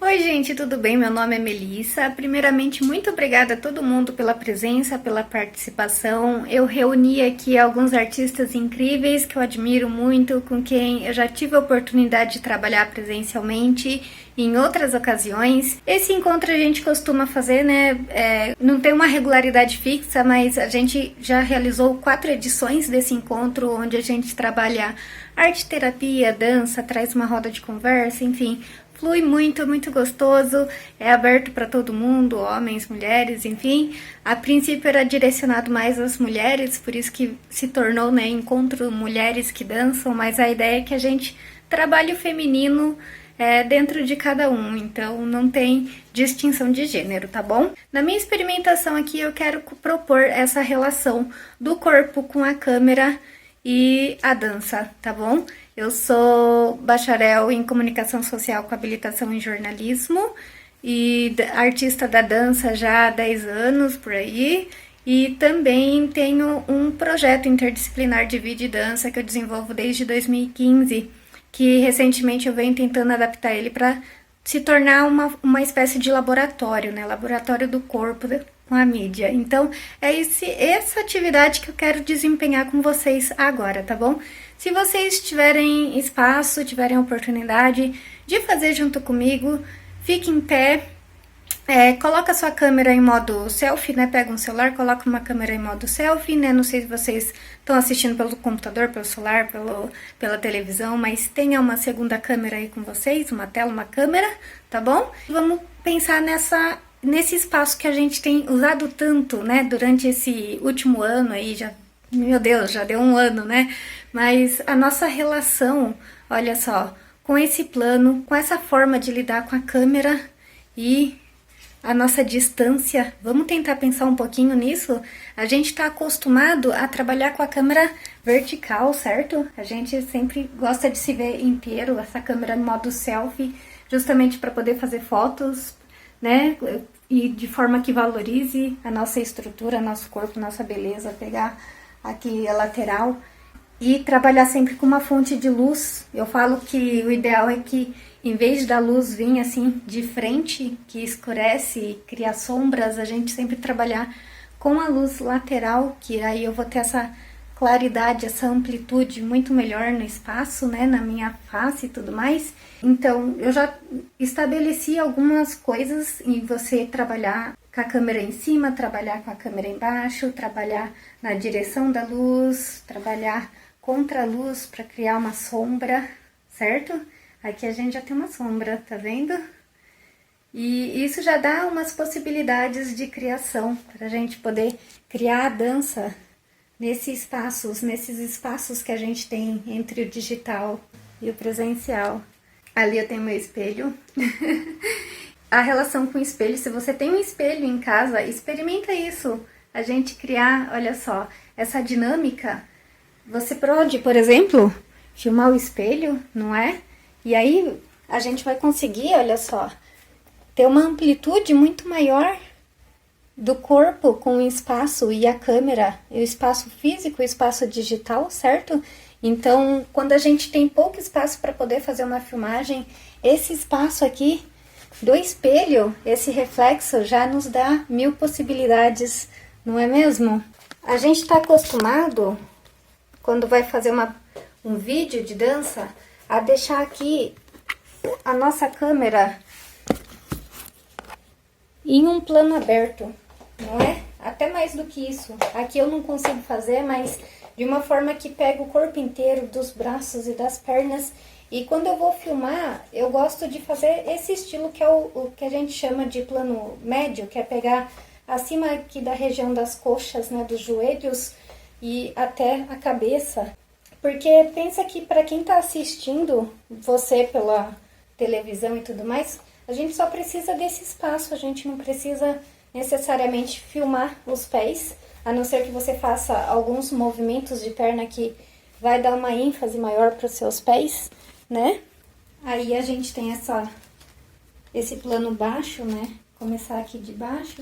Oi gente, tudo bem? Meu nome é Melissa. Primeiramente, muito obrigada a todo mundo pela presença, pela participação. Eu reuni aqui alguns artistas incríveis que eu admiro muito, com quem eu já tive a oportunidade de trabalhar presencialmente em outras ocasiões. Esse encontro a gente costuma fazer, né? Não tem uma regularidade fixa, mas a gente já realizou 4 edições desse encontro, onde a gente trabalha arte terapia, dança, traz uma roda de conversa, enfim. Flui muito, muito gostoso, é aberto para todo mundo, homens, mulheres, enfim. A princípio era direcionado mais às mulheres, por isso que se tornou, né, Encontro Mulheres que Dançam, mas a ideia é que a gente trabalhe o feminino dentro de cada um, então não tem distinção de gênero, tá bom? Na minha experimentação aqui eu quero propor essa relação do corpo com a câmera e a dança, tá bom? Eu sou bacharel em comunicação social com habilitação em jornalismo e artista da dança já há 10 anos por aí. E também tenho um projeto interdisciplinar de vídeo e dança que eu desenvolvo desde 2015, que recentemente eu venho tentando adaptar ele para se tornar uma espécie de laboratório, né? Laboratório do corpo com a mídia. Então, é essa atividade que eu quero desempenhar com vocês agora, tá bom? Se vocês tiverem espaço, tiverem oportunidade de fazer junto comigo, fique em pé, coloca a sua câmera em modo selfie, né? Pega um celular, coloca uma câmera em modo selfie, né? Não sei se vocês estão assistindo pelo computador, pelo celular, pela televisão, mas tenha uma segunda câmera aí com vocês, uma tela, uma câmera, tá bom? Vamos pensar nesse espaço que a gente tem usado tanto, né? Durante esse último ano aí, meu Deus, já deu um ano, né? Mas a nossa relação, olha só, com esse plano, com essa forma de lidar com a câmera e a nossa distância, vamos tentar pensar um pouquinho nisso? A gente está acostumado a trabalhar com a câmera vertical, certo? A gente sempre gosta de se ver inteiro, essa câmera no modo selfie, justamente para poder fazer fotos, né? E de forma que valorize a nossa estrutura, nosso corpo, nossa beleza, pegar aqui a lateral e trabalhar sempre com uma fonte de luz. Eu falo que o ideal é que, em vez da luz vir assim de frente, que escurece e cria sombras, a gente sempre trabalhar com a luz lateral, que aí eu vou ter essa claridade, essa amplitude muito melhor no espaço, né, na minha face e tudo mais. Então, eu já estabeleci algumas coisas em você trabalhar com a câmera em cima, trabalhar com a câmera embaixo, trabalhar na direção da luz, trabalhar contra a luz para criar uma sombra, certo? Aqui a gente já tem uma sombra, tá vendo? E isso já dá umas possibilidades de criação para a gente poder criar a dança nesses espaços que a gente tem entre o digital e o presencial. Ali eu tenho meu espelho. A relação com o espelho, se você tem um espelho em casa, experimenta isso. A gente criar, olha só, essa dinâmica. Você pode, por exemplo, filmar o espelho, não é? E aí a gente vai conseguir, olha só, ter uma amplitude muito maior do corpo com o espaço e a câmera, o espaço físico, o espaço digital, certo? Então, quando a gente tem pouco espaço para poder fazer uma filmagem, esse espaço aqui do espelho, esse reflexo já nos dá 1000 possibilidades, não é mesmo? A gente está acostumado, quando vai fazer um vídeo de dança, a deixar aqui a nossa câmera em um plano aberto, não é? Até mais do que isso. Aqui eu não consigo fazer, mas de uma forma que pega o corpo inteiro, dos braços e das pernas. E quando eu vou filmar, eu gosto de fazer esse estilo que é o que a gente chama de plano médio, que é pegar acima aqui da região das coxas, né, dos joelhos e até a cabeça. Porque pensa que para quem está assistindo você pela televisão e tudo mais, a gente só precisa desse espaço, a gente não precisa necessariamente filmar os pés, a não ser que você faça alguns movimentos de perna que vai dar uma ênfase maior para os seus pés, né? Aí a gente tem esse plano baixo, né? Começar aqui de baixo.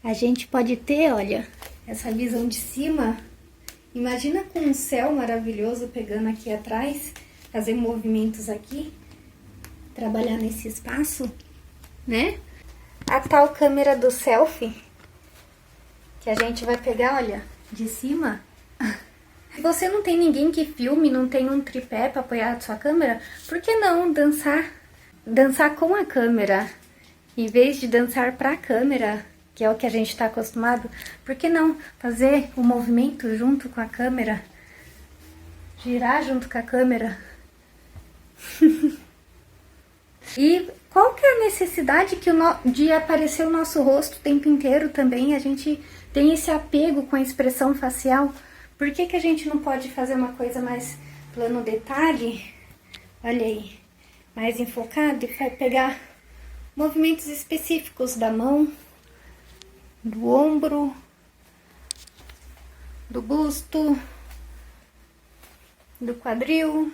A gente pode ter, olha, essa visão de cima. Imagina com um céu maravilhoso pegando aqui atrás, fazer movimentos aqui. trabalhar nesse espaço, né? A tal câmera do selfie, que a gente vai pegar, olha, de cima. Se você não tem ninguém que filme, não tem um tripé para apoiar a sua câmera, por que não dançar? Dançar com a câmera, em vez de dançar para a câmera, que é o que a gente está acostumado, por que não fazer o movimento junto com a câmera? Girar junto com a câmera? E qual que é a necessidade de aparecer o nosso rosto o tempo inteiro também? A gente tem esse apego com a expressão facial. Por que que a gente não pode fazer uma coisa mais plano detalhe? Olha aí, mais enfocado e vai pegar movimentos específicos da mão, do ombro, do busto, do quadril.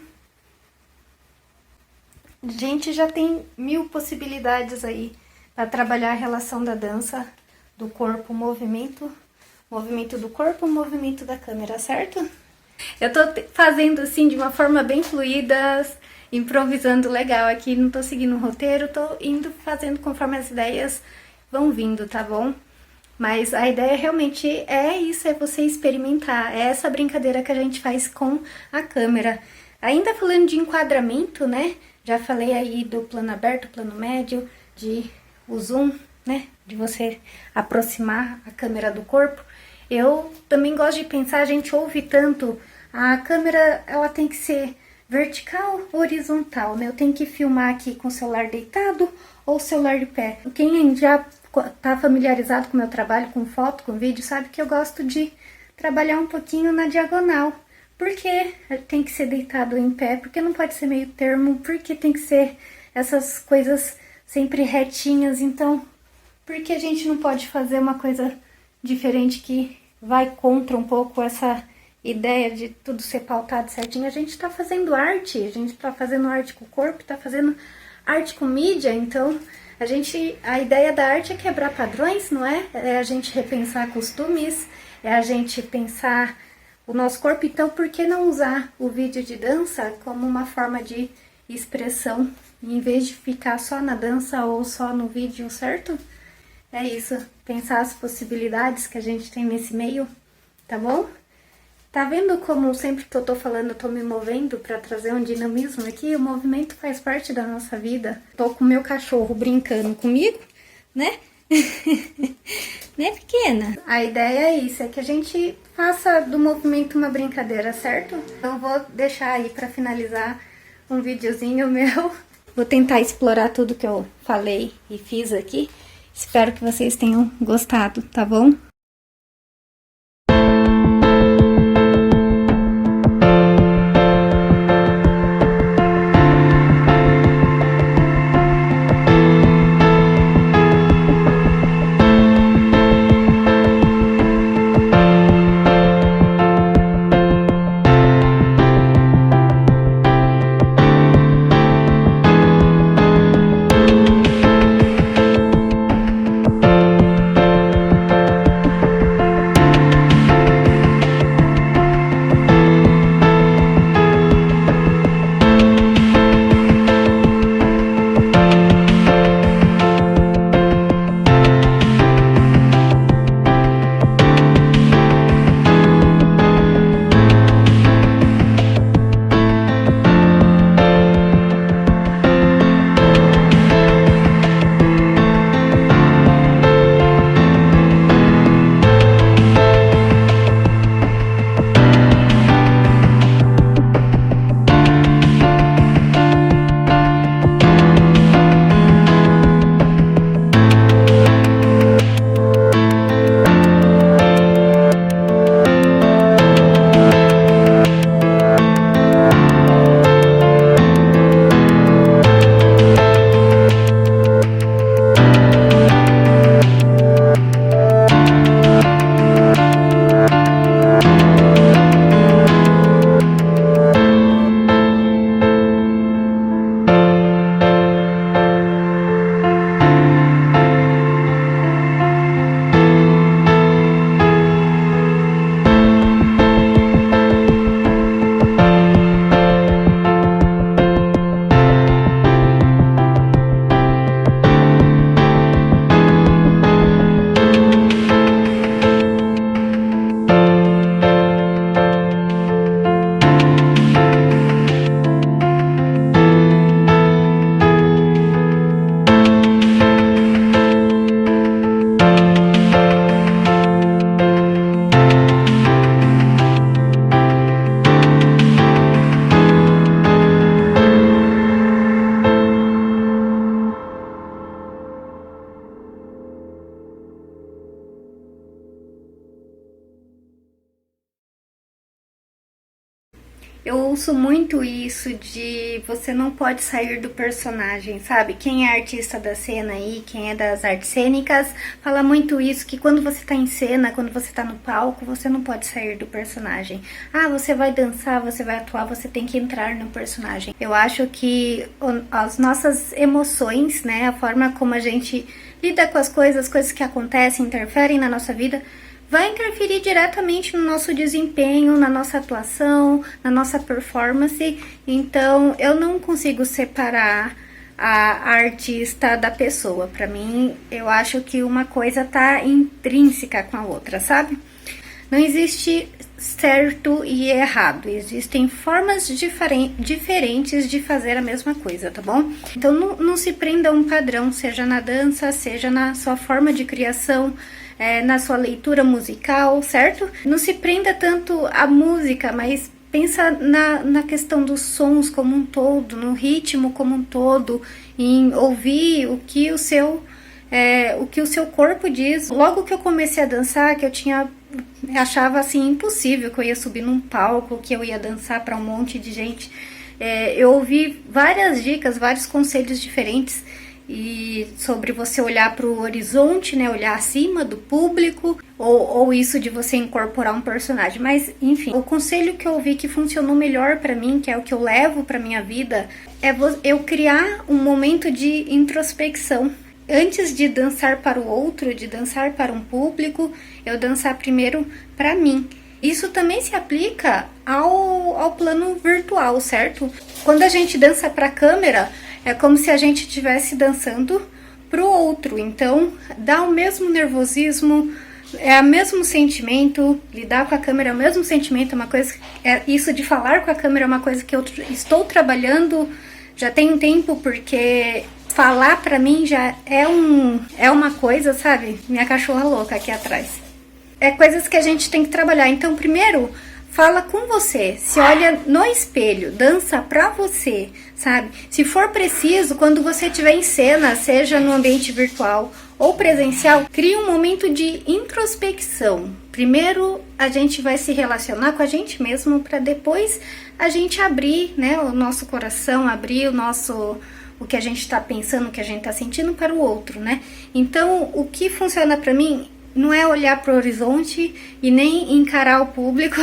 A gente já tem 1000 possibilidades aí para trabalhar a relação da dança, do corpo, movimento do corpo, movimento da câmera, certo? Eu tô fazendo assim de uma forma bem fluida, improvisando legal aqui, não tô seguindo um roteiro, tô indo fazendo conforme as ideias vão vindo, tá bom? Mas a ideia realmente é isso, é você experimentar, é essa brincadeira que a gente faz com a câmera. Ainda falando de enquadramento, né? Já falei aí do plano aberto, plano médio, de o zoom, né? De você aproximar a câmera do corpo. Eu também gosto de pensar, a gente ouve tanto, a câmera ela tem que ser vertical ou horizontal, né? Eu tenho que filmar aqui com o celular deitado ou o celular de pé. Quem já tá familiarizado com o meu trabalho, com foto, com vídeo, sabe que eu gosto de trabalhar um pouquinho na diagonal. Por que tem que ser deitado em pé? Por que não pode ser meio termo? Por que tem que ser essas coisas sempre retinhas? Então, por que a gente não pode fazer uma coisa diferente que vai contra um pouco essa ideia de tudo ser pautado certinho? A gente tá fazendo arte, a gente tá fazendo arte com o corpo, tá fazendo arte com mídia, então a ideia da arte é quebrar padrões, não é? É a gente repensar costumes, é a gente pensar o nosso corpo. Então, por que não usar o vídeo de dança como uma forma de expressão, em vez de ficar só na dança ou só no vídeo, certo? É isso, pensar as possibilidades que a gente tem nesse meio, tá bom? Tá vendo como sempre que eu tô falando, eu tô me movendo pra trazer um dinamismo aqui? O movimento faz parte da nossa vida. Tô com o meu cachorro brincando comigo, né? Né, pequena? A ideia é isso, é que a gente faça do movimento uma brincadeira, certo? Então vou deixar aí pra finalizar um videozinho meu. Vou tentar explorar tudo que eu falei e fiz aqui. Espero que vocês tenham gostado, tá bom? ouço muito isso de você não pode sair do personagem, sabe? Quem é artista da cena aí, quem é das artes cênicas, fala muito isso, que quando você tá em cena, quando você tá no palco, você não pode sair do personagem. Ah, você vai dançar, você vai atuar, você tem que entrar no personagem. Eu acho que as nossas emoções, né, a forma como a gente lida com as coisas que acontecem, interferem na nossa vida, vai interferir diretamente no nosso desempenho, na nossa atuação, na nossa performance. Então, eu não consigo separar a artista da pessoa. Para mim, eu acho que uma coisa tá intrínseca com a outra, sabe? Não existe certo e errado, existem formas diferentes de fazer a mesma coisa, tá bom? Então não se prenda a um padrão, seja na dança, seja na sua forma de criação, na sua leitura musical, certo? Não se prenda tanto à música, mas pensa na questão dos sons como um todo, no ritmo como um todo, em ouvir o que o seu corpo diz. Logo que eu comecei a dançar, que eu achava assim impossível que eu ia subir num palco, que eu ia dançar para um monte de gente. Eu ouvi várias dicas, vários conselhos diferentes e sobre você olhar para o horizonte, né, olhar acima do público, ou isso de você incorporar um personagem. Mas enfim, o conselho que eu ouvi que funcionou melhor para mim, que é o que eu levo para minha vida, é eu criar um momento de introspecção. Antes de dançar para o outro, de dançar para um público, eu dançar primeiro para mim. Isso também se aplica ao plano virtual, certo? Quando a gente dança para a câmera, é como se a gente estivesse dançando para o outro. Então, dá o mesmo nervosismo, é o mesmo sentimento, lidar com a câmera é o mesmo sentimento, é uma coisa, isso de falar com a câmera é uma coisa que eu estou trabalhando já tem um tempo, porque falar pra mim já é uma coisa, sabe? Minha cachorra louca aqui atrás. É coisas que a gente tem que trabalhar. Então, primeiro, fala com você. Se olha no espelho, dança pra você, sabe? Se for preciso, quando você estiver em cena, seja no ambiente virtual ou presencial, crie um momento de introspecção. Primeiro, a gente vai se relacionar com a gente mesmo para depois a gente abrir, né, o nosso coração, abrir o que a gente está pensando, o que a gente está sentindo para o outro, né? Então, o que funciona para mim não é olhar para o horizonte e nem encarar o público,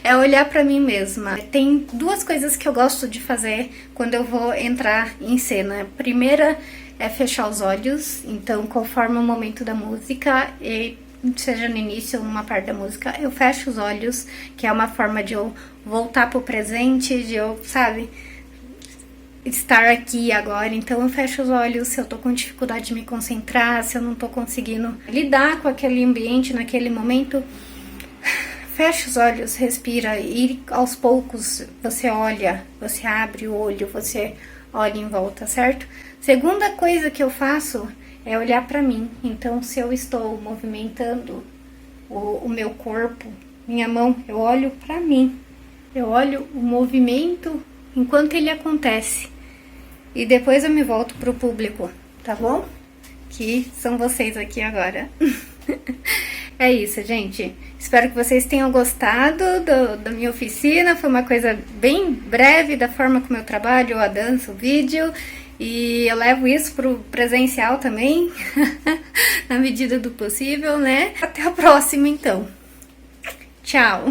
é olhar para mim mesma. Tem duas coisas que eu gosto de fazer quando eu vou entrar em cena. A primeira é fechar os olhos, então conforme o momento da música, seja no início ou numa parte da música, eu fecho os olhos, que é uma forma de eu voltar pro presente, de eu, sabe, estar aqui agora. Então eu fecho os olhos se eu tô com dificuldade de me concentrar, se eu não tô conseguindo lidar com aquele ambiente naquele momento. Fecha os olhos, respira e aos poucos você olha, você abre o olho, você olha em volta, certo? Segunda coisa que eu faço é olhar pra mim. Então, se eu estou movimentando o meu corpo, minha mão, eu olho pra mim. Eu olho o movimento enquanto ele acontece. E depois eu me volto pro público, tá bom? Que são vocês aqui agora. É isso, gente. Espero que vocês tenham gostado da minha oficina. Foi uma coisa bem breve da forma como eu trabalho, a dança, o vídeo. E eu levo isso pro presencial também, na medida do possível, né? Até a próxima, então. Tchau!